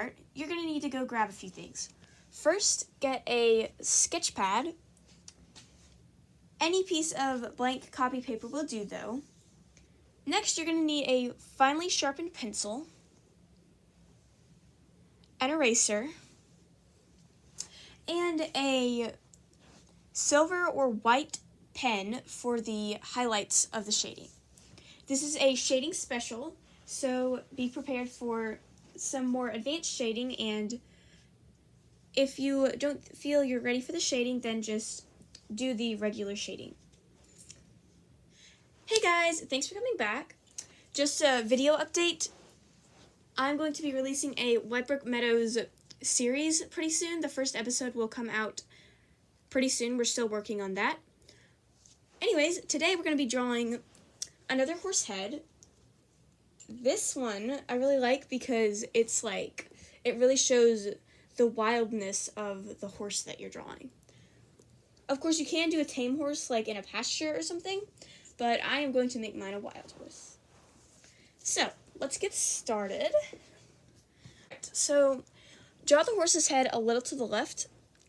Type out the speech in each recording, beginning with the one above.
start, you're going to need to go grab a few things. First, get a sketch pad. Any piece of blank copy paper will do, though. Next, you're going to need a finely sharpened pencil, an eraser, and a silver or white pen for the highlights of the shading. This is a shading special, so be prepared for some more advanced shading, and if you don't feel you're ready for the shading, then just do the regular shading. Hey guys, thanks for coming back. Just a video update. I'm going to be releasing a Whitebrook Meadows series pretty soon. The first episode will come out pretty soon. We're still working on that. Anyways, today we're going to be drawing another horse head. This one I really like because it's like, it really shows the wildness of the horse that you're drawing. Of course, you can do a tame horse like in a pasture or something, but I am going to make mine a wild horse. So, let's get started. So, draw the horse's head a little to the left,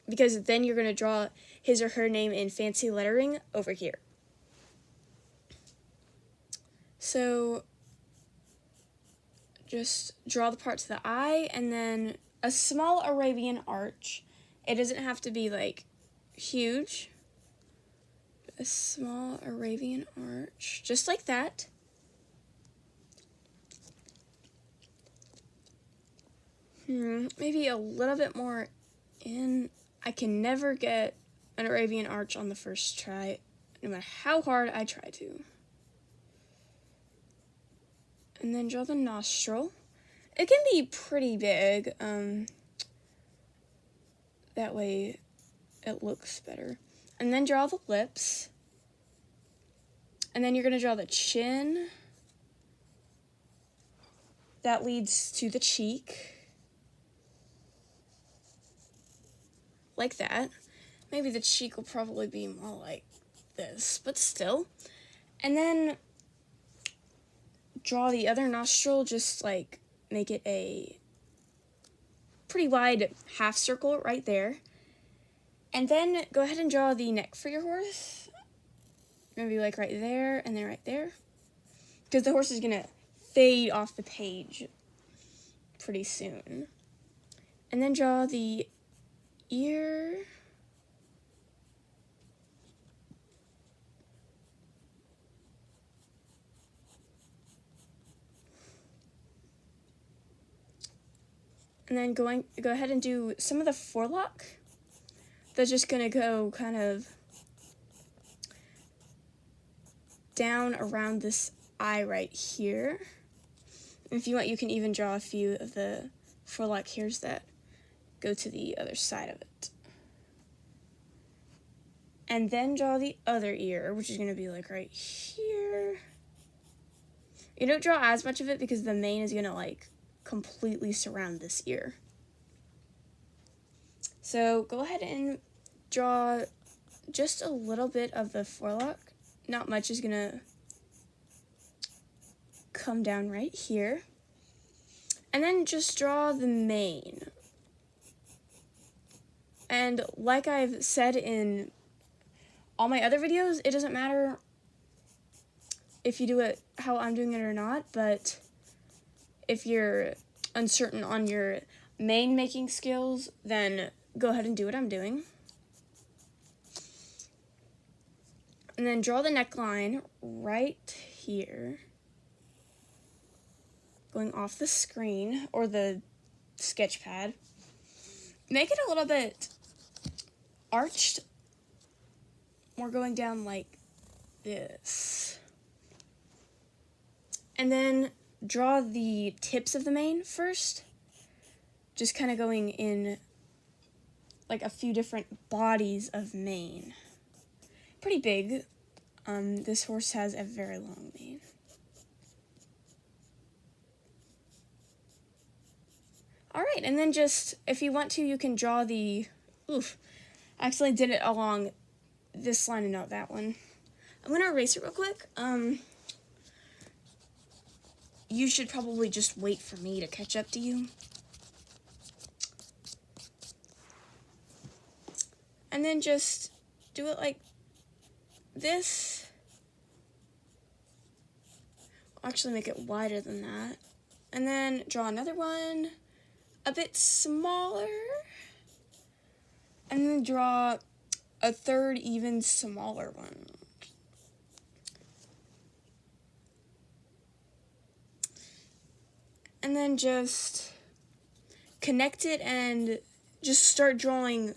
because then you're going to draw his or her name in fancy lettering over here. So, just draw the part to the eye, and then a small Arabian arch. It doesn't have to be, like, huge. A small Arabian arch, just like that. Maybe a little bit more in. I can never get an Arabian arch on the first try, no matter how hard I try to. And then draw the nostril. It can be pretty big, that way it looks better. And then draw the lips. And then you're going to draw the chin. That leads to the cheek. Like that. Maybe the cheek will probably be more like this, but still. And then draw the other nostril, just like make it a pretty wide half circle right there. And then go ahead and draw the neck for your horse. Maybe like right there and then right there. Because the horse is going to fade off the page pretty soon. And then draw the ear. And then go ahead and do some of the forelock. That's just going to go kind of down around this eye right here. If you want, you can even draw a few of the forelock hairs that go to the other side of it. And then draw the other ear, which is going to be like right here. You don't draw as much of it because the mane is going to like completely surround this ear. So go ahead and draw just a little bit of the forelock. Not much is going to come down right here. And then just draw the mane. And like I've said in all my other videos, it doesn't matter if you do it how I'm doing it or not, but if you're uncertain on your mane making skills, then go ahead and do what I'm doing. And then draw the neckline right here, going off the screen or the sketch pad. Make it a little bit arched, more going down like this. And then draw the tips of the mane first, just kind of going in like a few different bodies of mane. Pretty big. This horse has a very long mane. Alright, and then just, if you want to, you can draw the, I accidentally did it along this line and not that one. I'm going to erase it real quick. You should probably just wait for me to catch up to you. And then just do it like this. Actually make it wider than that. And then draw another one a bit smaller. And then draw a third even smaller one. And then just connect it and just start drawing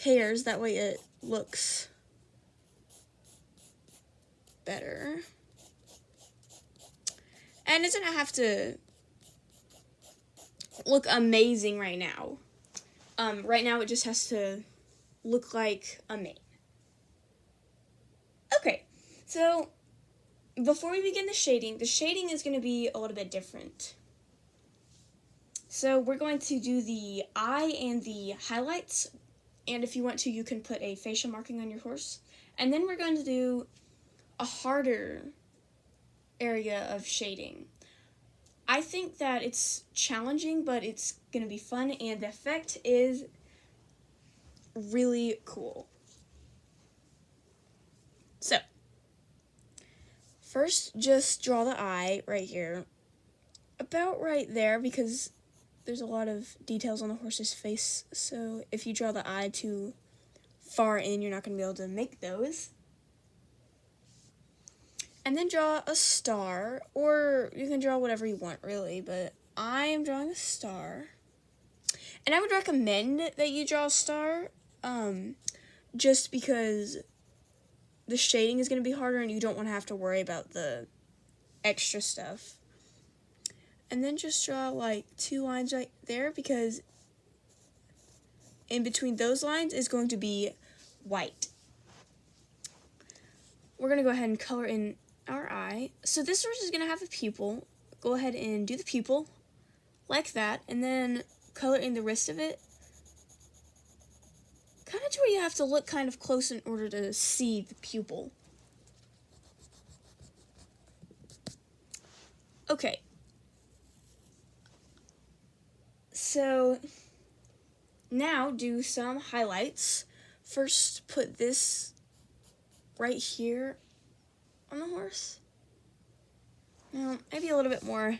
hairs. That way it looks better. And it doesn't have to look amazing right now. Right now it just has to look like a mane. Okay, so before we begin the shading is going to be a little bit different. So we're going to do the eye and the highlights, and if you want to, you can put a facial marking on your horse. And then we're going to do a harder area of shading. I think that it's challenging, but it's going to be fun, and the effect is really cool. So, first, just draw the eye right here, about right there, because there's a lot of details on the horse's face, so if you draw the eye too far in, you're not going to be able to make those. And then draw a star, or you can draw whatever you want, really, but I am drawing a star. And I would recommend that you draw a star, just because the shading is going to be harder and you don't want to have to worry about the extra stuff. And then just draw like 2 lines right there, because in between those lines is going to be white. We're going to go ahead and color in our eye. So this horse is going to have a pupil. Go ahead and do the pupil like that, and then color in the rest of it. Kind of to where you have to look kind of close in order to see the pupil. Okay. So now do some highlights. First, put this right here on the horse. Now, maybe a little bit more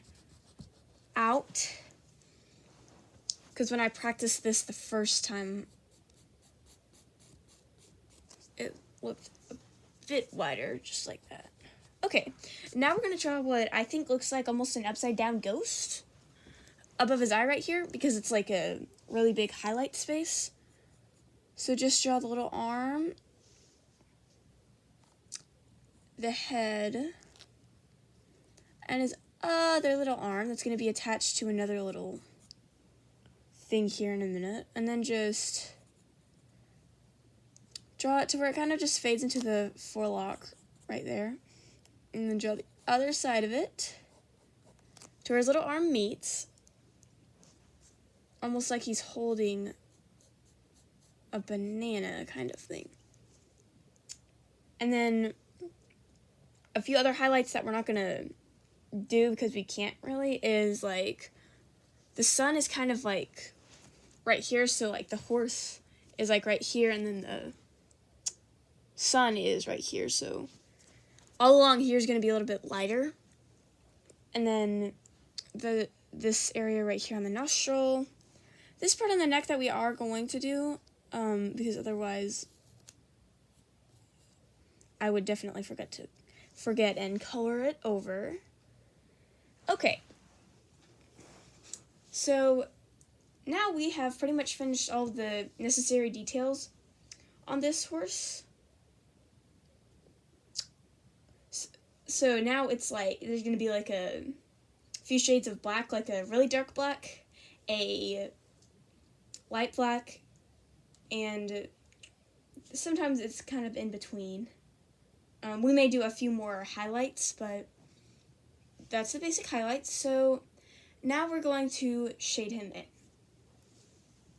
out, because when I practiced this the first time, it looked a bit wider, just like that. Okay, now we're going to draw what I think looks like almost an upside down ghost above his eye right here, because it's like a really big highlight space. So just draw the little arm, the head, and his other little arm that's going to be attached to another little thing here in a minute. And then just draw it to where it kind of just fades into the forelock right there. And then draw the other side of it to where his little arm meets. Almost like he's holding a banana kind of thing. And then a few other highlights that we're not going to do because we can't really is like the sun is kind of like right here, so like the horse is like right here, and then the sun is right here, so all along here is going to be a little bit lighter. And then this area right here on the nostril, this part on the neck that we are going to do, because otherwise I would definitely forget and color it over. Okay, so now we have pretty much finished all the necessary details on this horse. So now it's like there's going to be like a few shades of black, like a really dark black, a light black, and sometimes it's kind of in between. We may do a few more highlights, but that's the basic highlights. So now we're going to shade him in.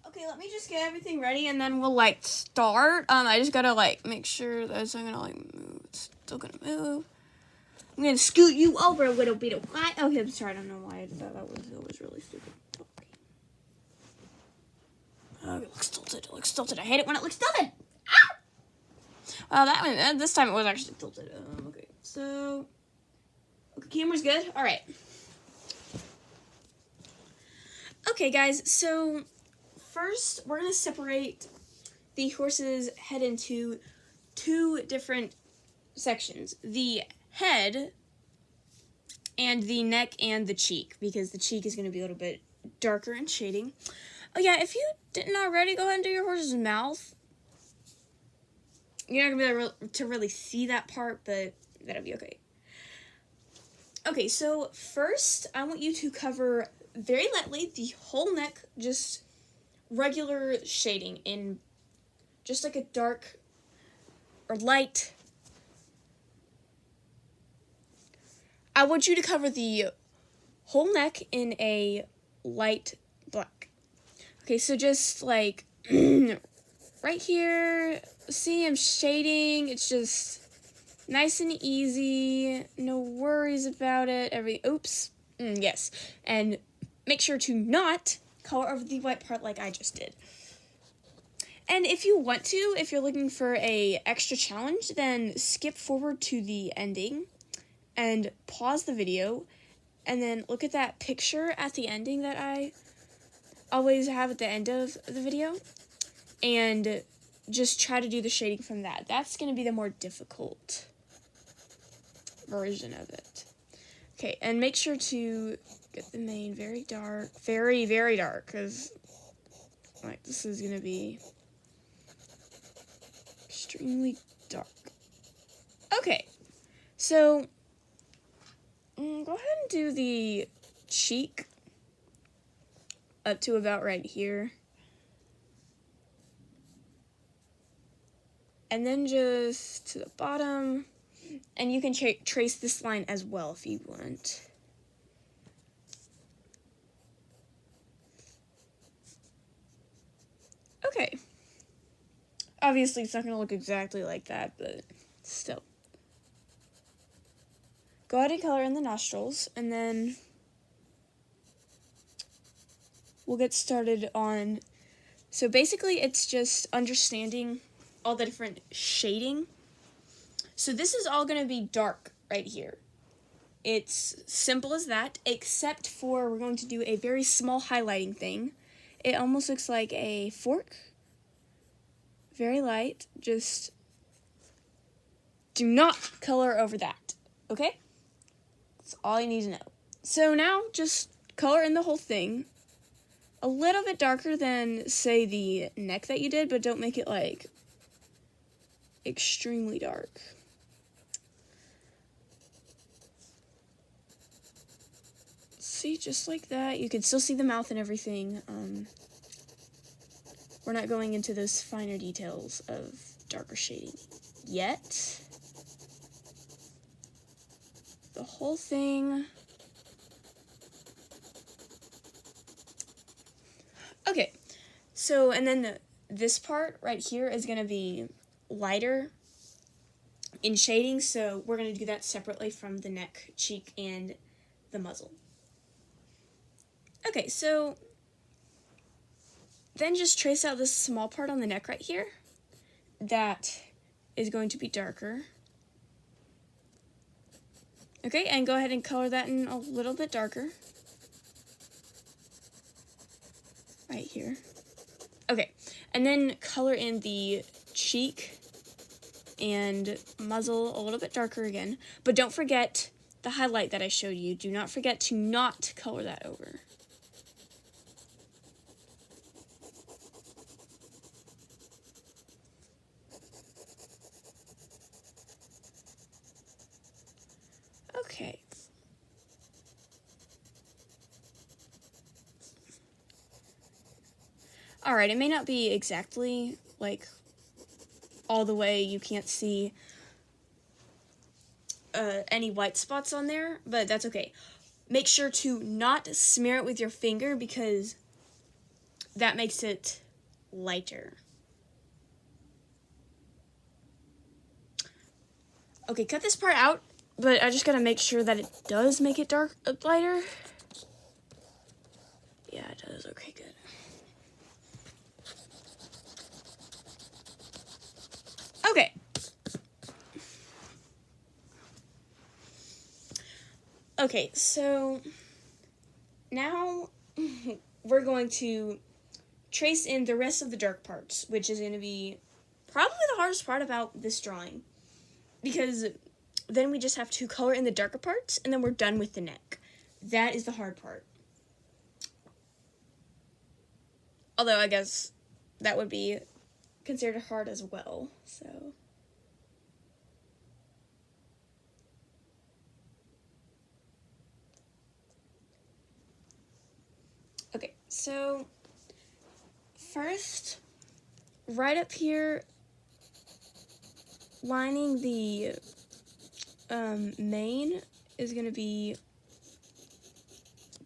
Okay, let me just get everything ready and then we'll like start. I just gotta like make sure that it's not gonna like move. It's still gonna move. I'm gonna scoot you over a little bit. Okay, I'm sorry. I don't know why I did that. That was really stupid. Okay, it looks still tilted. It looks tilted. I hate it when it looks tilted. Ah! Well, that one, this time it was actually tilted. Okay, so... Okay, camera's good? Alright. Okay, guys, so... First, we're going to separate the horse's head into 2 different sections. The head and the neck and the cheek, because the cheek is going to be a little bit darker in shading. Oh yeah, if you didn't already, go ahead and do your horse's mouth. You're not going to be able to really see that part, but that'll be okay. Okay, so first, I want you to cover very lightly the whole neck, just regular shading in just like a dark or light. I want you to cover the whole neck in a light black. Okay, so just like right here, see, I'm shading. It's just nice and easy. No worries about it. Oops. Yes. And make sure to not color over the white part like I just did. And if you want to, if you're looking for a extra challenge, then skip forward to the ending and pause the video and then look at that picture at the ending that I always have at the end of the video and just try to do the shading from that. That's going to be the more difficult version of it. Okay, and make sure to get the mane very dark, very, very dark, because like this is going to be extremely dark. Okay, so go ahead and do the cheek up to about right here. And then just to the bottom. And you can trace this line as well if you want. Okay. Obviously, it's not going to look exactly like that, but still. Go ahead and color in the nostrils, and then we'll get started on... So basically, it's just understanding all the different shading. So this is all going to be dark right here. It's simple as that, except for we're going to do a very small highlighting thing. It almost looks like a fork. Very light. Just do not color over that, okay? That's all you need to know. So now just color in the whole thing. A little bit darker than, say, the neck that you did, but don't make it, like, extremely dark. See, just like that. You can still see the mouth and everything. We're not going into those finer details of darker shading yet. The whole thing. Okay, so, and then this part right here is going to be lighter in shading, so we're going to do that separately from the neck, cheek, and the muzzle. Okay, so then just trace out this small part on the neck right here that is going to be darker. Okay, and go ahead and color that in a little bit darker. Right here. Okay, and then color in the cheek and muzzle a little bit darker again. But don't forget the highlight that I showed you. Do not forget to not color that over. Okay. Alright, it may not be exactly, like, all the way you can't see any white spots on there, but that's okay. Make sure to not smear it with your finger because that makes it lighter. Okay, cut this part out, but I just gotta make sure that it does make it lighter. Yeah, it does. Okay, good. Okay, so now we're going to trace in the rest of the dark parts, which is going to be probably the hardest part about this drawing. Because then we just have to color in the darker parts, and then we're done with the neck. That is the hard part. Although I guess that would be considered hard as well, so. Okay, so first, right up here, lining the mane is going to be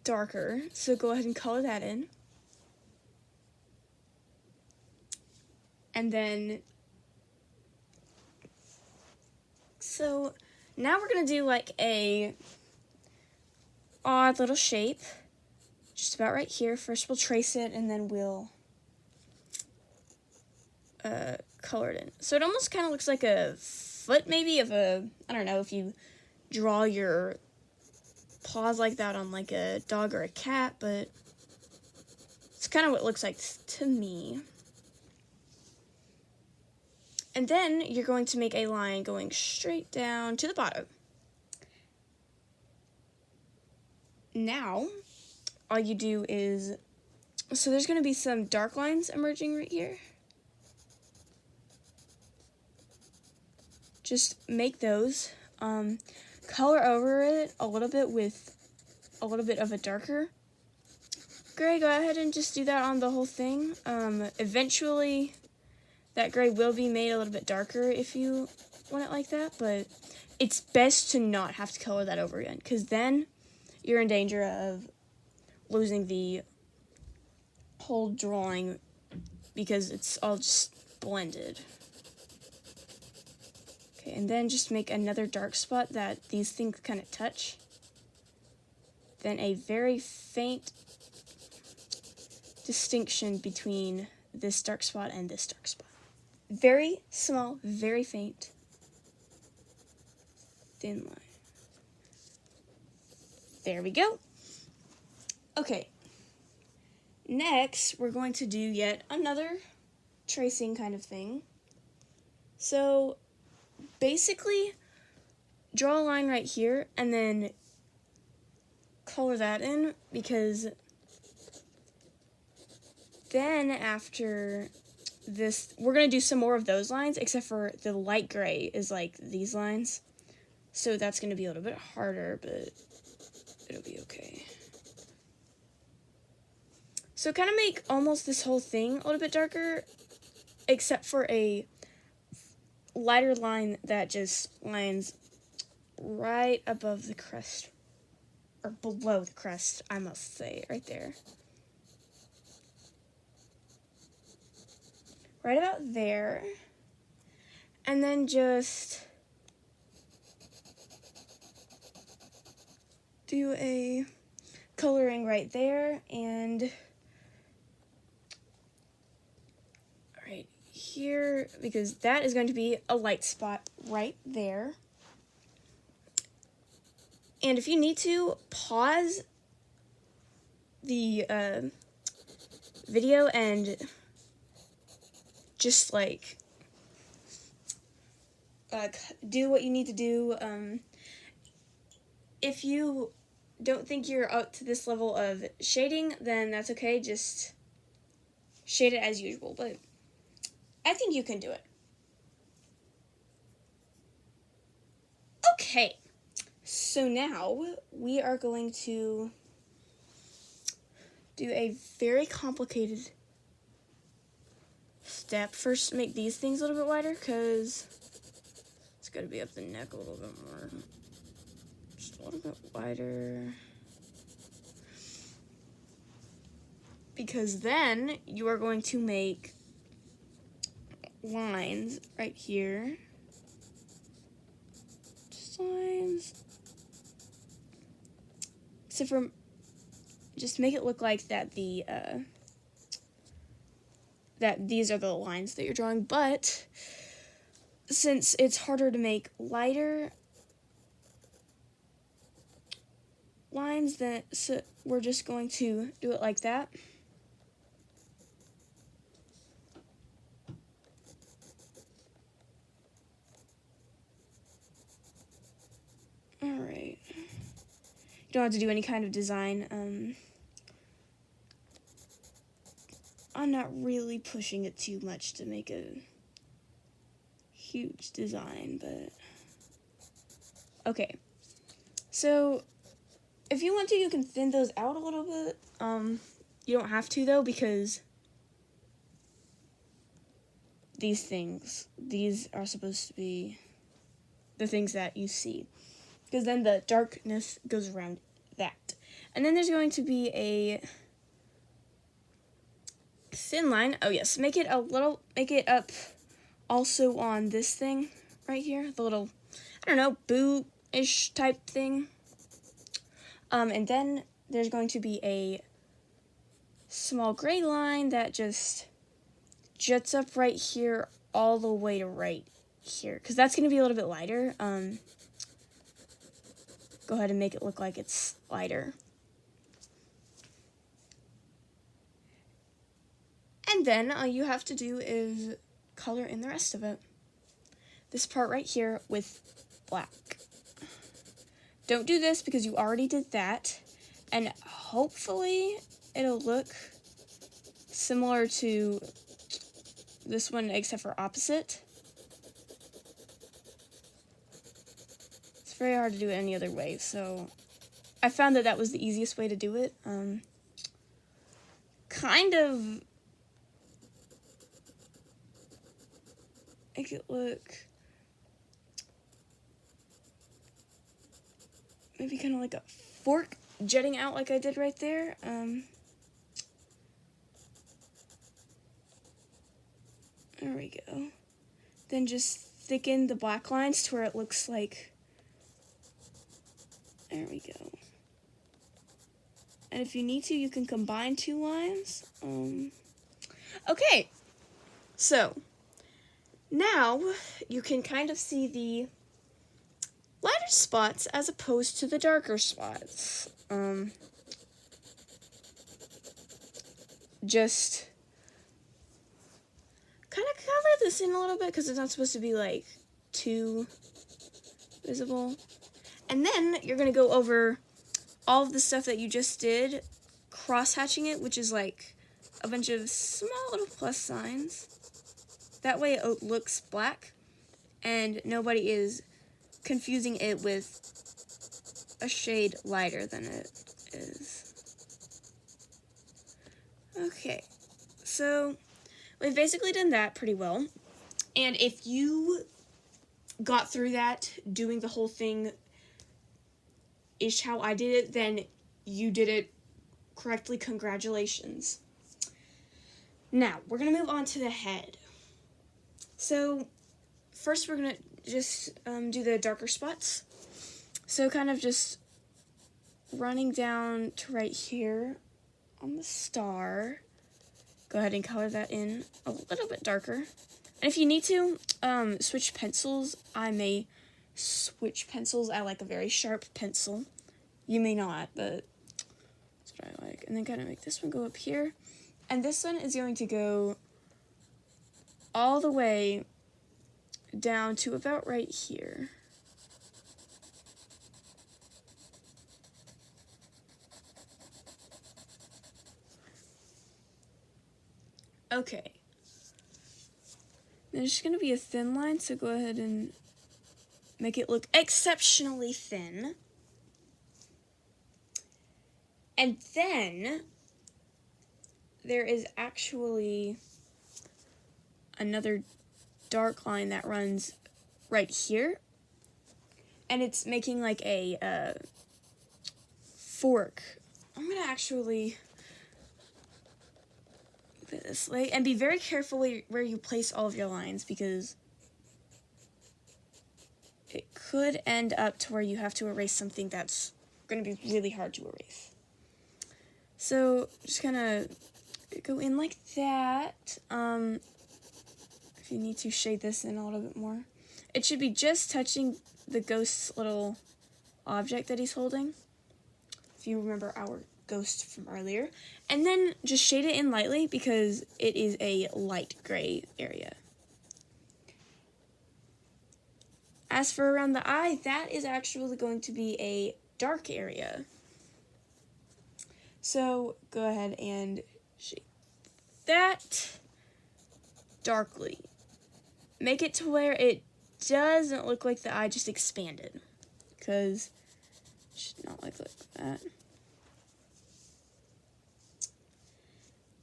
darker, so go ahead and color that in. And then, so now we're going to do like a odd little shape, just about right here. First we'll trace it, and then we'll color it in. So it almost kind of looks like a foot, maybe, of a, I don't know, if you draw your paws like that on like a dog or a cat, but it's kind of what it looks like to me. And then you're going to make a line going straight down to the bottom. Now, all you do is, so there's going to be some dark lines emerging right here. Just make those. Color over it a little bit with a little bit of a darker gray. Go ahead and just do that on the whole thing. Eventually, that gray will be made a little bit darker if you want it like that, but it's best to not have to color that over again, because then you're in danger of losing the whole drawing because it's all just blended. Okay, and then just make another dark spot that these things kind of touch. Then a very faint distinction between this dark spot and this dark spot. Very small, very faint, thin line. There we go. Okay. Next, we're going to do yet another tracing kind of thing. So, basically, draw a line right here and then color that in, because then after this, we're going to do some more of those lines, except for the light gray is like these lines. So that's going to be a little bit harder, but it'll be okay. So kind of make almost this whole thing a little bit darker, except for a lighter line that just lines right above the crest, or below the crest, I must say, right there. Right about there. And then just do a coloring right there, and right here, because that is going to be a light spot right there. And if you need to, pause the video and just like do what you need to do. If you don't think you're up to this level of shading, then that's okay. Just shade it as usual, but I think you can do it. Okay, so now we are going to do a very complicated step. First, make these things a little bit wider, because it's got to be up the neck a little bit more. Just a little bit wider. Because then you are going to make lines right here. Just lines. So just make it look like that that these are the lines that you're drawing, but since it's harder to make lighter, lines, so we're just going to do it like that. Alright. You don't have to do any kind of design. I'm not really pushing it too much to make a huge design, but okay. So if you want to, you can thin those out a little bit. You don't have to though, because these are supposed to be the things that you see, because then the darkness goes around that. And then there's going to be a thin line. Oh yes, make it up also on this thing right here, the little, I don't know, boot-ish type thing. And then there's going to be a small gray line that just juts up right here all the way to right here, because that's going to be a little bit lighter. Go ahead and make it look like it's lighter. And then all you have to do is color in the rest of it. This part right here with black. Don't do this because you already did that. And hopefully it'll look similar to this one except for opposite. It's very hard to do it any other way, so I found that was the easiest way to do it. Kind of make it look maybe kind of like a fork jutting out like I did right there. There we go. Then just thicken the black lines to where it looks like, there we go. And if you need to, you can combine two lines. Okay, so now you can kind of see the lighter spots as opposed to the darker spots. Just kind of cover this in a little bit because it's not supposed to be like too visible. And then you're going to go over all of the stuff that you just did, cross-hatching it, which is like a bunch of small little plus signs. That way it looks black and nobody is confusing it with a shade lighter than it is. Okay, so we've basically done that pretty well. And if you got through that, doing the whole thing ish how I did it, then you did it correctly. Congratulations. Now, we're going to move on to the head. So, first we're going to just do the darker spots. So, kind of just running down to right here on the star. Go ahead and color that in a little bit darker. And if you need to, switch pencils. I may switch pencils. I like a very sharp pencil. You may not, but that's what I like. And then kind of make this one go up here. And this one is going to go all the way down to about right here. Okay. There's just going to be a thin line, so go ahead and make it look exceptionally thin. And then there is actually another dark line that runs right here. And it's making like a fork. I'm going to actually put it this way. And be very careful where you place all of your lines, because it could end up to where you have to erase something that's going to be really hard to erase. So just kind of go in like that. If you need to shade this in a little bit more. It should be just touching the ghost's little object that he's holding. if you remember our ghost from earlier. And then just shade it in lightly because it is a light gray area. As for around the eye, that is actually going to be a dark area. So go ahead and shade that darkly. Make it to where it doesn't look like the eye just expanded, because it should not look like that.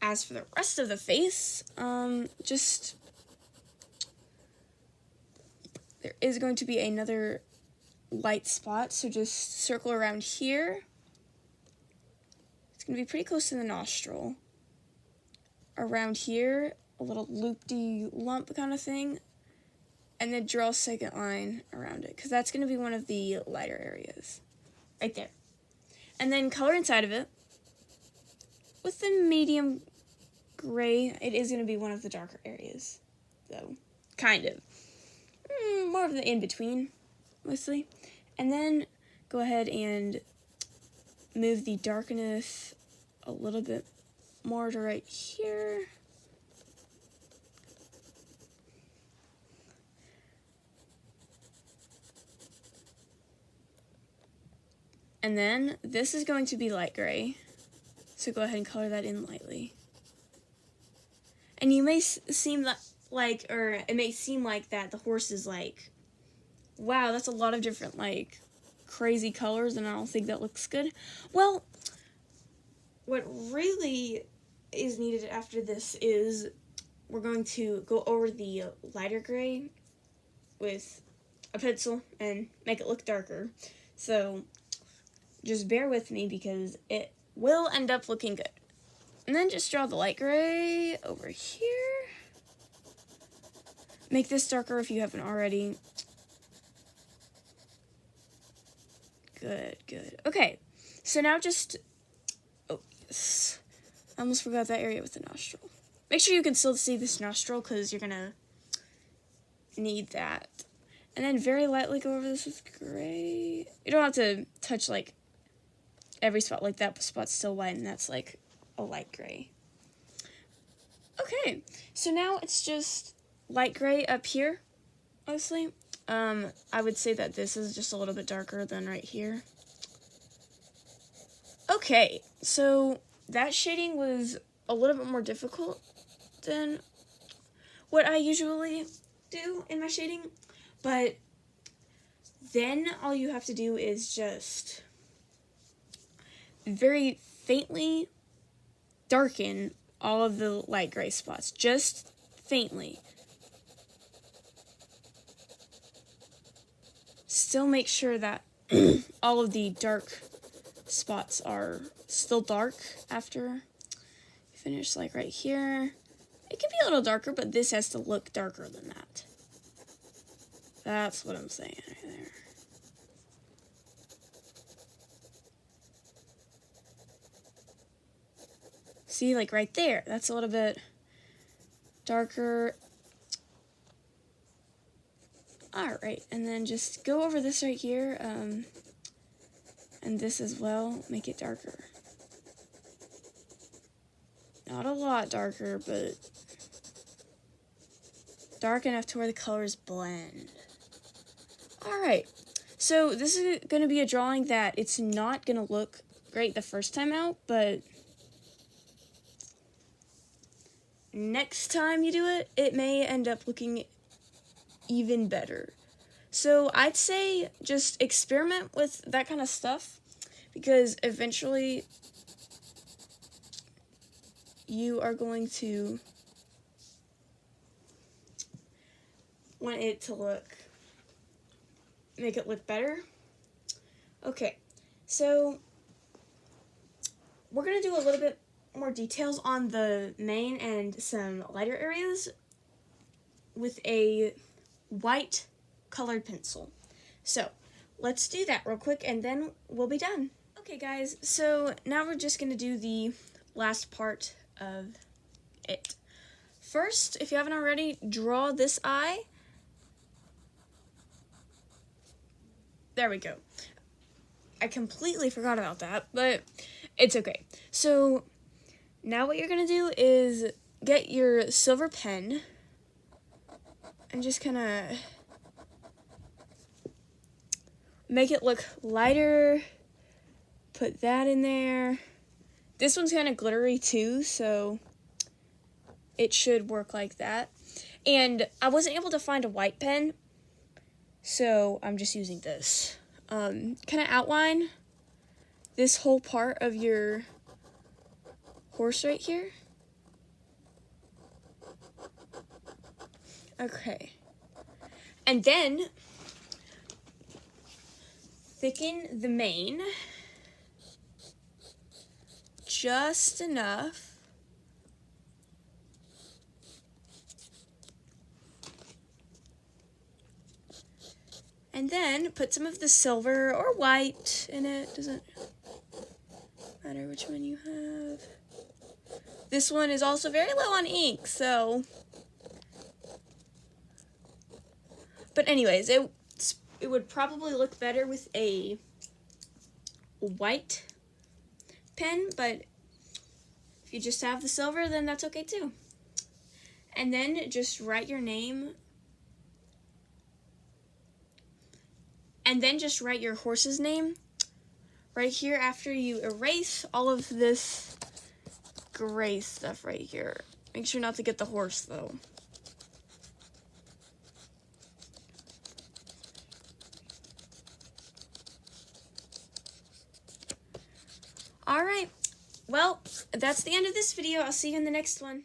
As for the rest of the face, just there is going to be another light spot, so just circle around here. It's going to be pretty close to the nostril. Around here, a little loop-de-lump kind of thing, and then draw a second line around it, because that's going to be one of the lighter areas. Right there. And then color inside of it with the medium gray. It is going to be one of the darker areas, though. Kind of. More of the in-between, mostly. And then go ahead and move the darkness a little bit more to right here. And then this is going to be light gray, so go ahead and color that in lightly. And you may seem like, or it may seem like that the horse is like, wow, that's a lot of different like crazy colors, and I don't think that looks good. Well, what really is needed after this is we're going to go over the lighter gray with a pencil and make it look darker. So just bear with me because it will end up looking good. And then just draw the light gray over here. Make this darker if you haven't already. Good, good. Okay, so now just, oh yes, I almost forgot that area with the nostril. Make sure you can still see this nostril because you're gonna need that. And then very lightly go over this with gray. You don't have to touch like every spot, like that spot's still white and that's like a light gray. Okay, so now it's just light gray up here, mostly. I would say that this is just a little bit darker than right here. Okay, so that shading was a little bit more difficult than what I usually do in my shading, but then all you have to do is just very faintly darken all of the light gray spots, just faintly. Still make sure that all of the dark spots are still dark after you finish, like right here. It can be a little darker, but this has to look darker than that. That's what I'm saying right there. See, like right there, that's a little bit darker. Alright, and then just go over this right here, and this as well, make it darker. Not a lot darker, but dark enough to where the colors blend. Alright, so this is going to be a drawing that it's not going to look great the first time out, but next time you do it, it may end up looking even better. So I'd say just experiment with that kind of stuff, because eventually you are going to want it to make it look better. Okay, so we're going to do a little bit more details on the mane and some lighter areas with a white colored pencil. So let's do that real quick and then we'll be done. Okay guys, so now we're just going to do the last part of it. First, if you haven't already, draw this eye. There we go. I completely forgot about that, but it's okay. So now what you're going to do is get your silver pen and just kind of make it look lighter. Put that in there. This one's kind of glittery too, so it should work like that. And I wasn't able to find a white pen, so I'm just using this. Kind of outline this whole part of your horse right here. Okay. And then thicken the mane just enough. And then put some of the silver or white in it. Doesn't matter which one you have. This one is also very low on ink, so. But anyways, it would probably look better with a white pen, but if you just have the silver, then that's okay too. And then just write your name. And then just write your horse's name right here after you erase all of this gray stuff right here. Make sure not to get the horse though. Alright, well, that's the end of this video. I'll see you in the next one.